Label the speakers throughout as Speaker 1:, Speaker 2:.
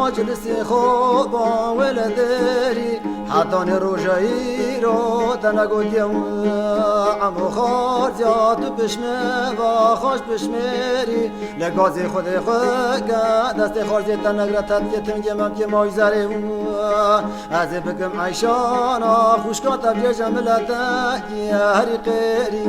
Speaker 1: مجلسی خوبا ولدری حتان روجایی رو تنگودیم امو خارجات بشمه و خوش بشمری لگازی خود خوگا دست خارجی تنگرتت یتم که مایزری از بکم عیشانا خوشکاتا بیجم ملتا هری قیری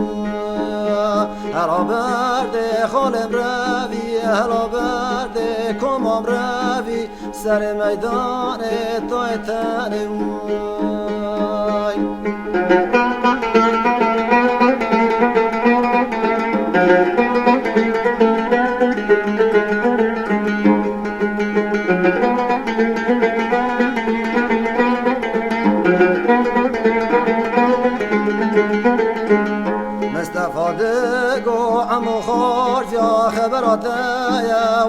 Speaker 1: هلا برده خالم روی هلا برده کمام روی سر میدان توی تنوی مستفاده عمو خارجا خبراتا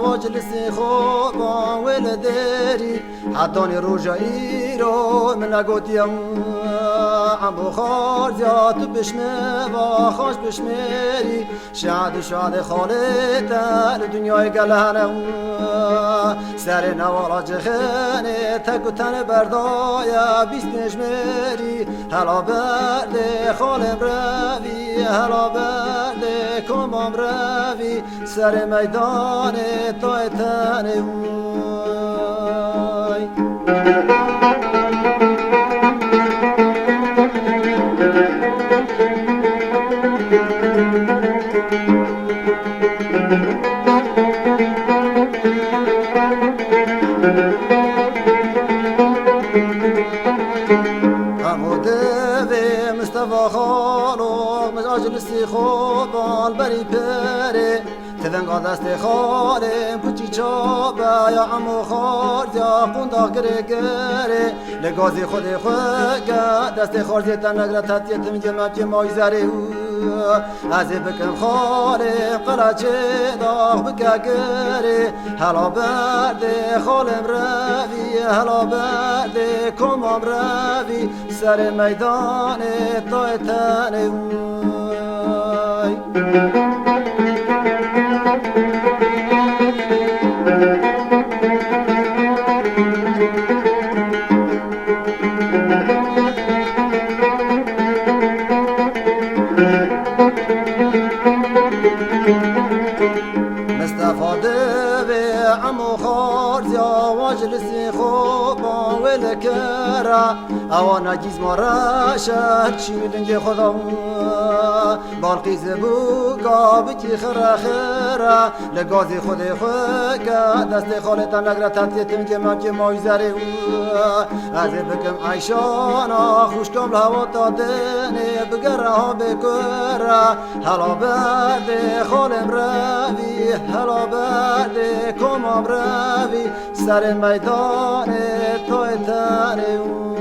Speaker 1: وجلسي خوبا ولدري حتاني روجایی رو من قوتیم عمو خارجا تو بشمه و خوش بشمری شاد خالتا دنیای گلهنم سر نوالا جخانه تکوتن بردایا بیست نجمری هلا برده خالم روی هلا برده کمام روی سر میدان توی تنوی مصطفى خالو مجلسي خوبال بري بيري تذنقا دستي خالم كوچي چابا يا عمو خارج يا قندا گري لغازي خودي خوگا دستي خارجي تنگرتت يتم جمعك مايزاري ازي بكم خالم قراچه داغ بكا گري هلا برده خالم روي هلا برده كمام روي سر ميدان توی تنوی عمو خارجا واجلسي خوبا ولكرا اوانا جيز مرا شهر چي دنجي خدا بالقي زبوكا بكي خرا لغازي خودي خوكا دستي خالتا نگرتت يتم جمعك مايزاري ازي بكم عيشانا خوشكم لهوا تادني بقرها بكرا هلا برده خالم روي هلا برده کمام روی سر میدان توی تنوی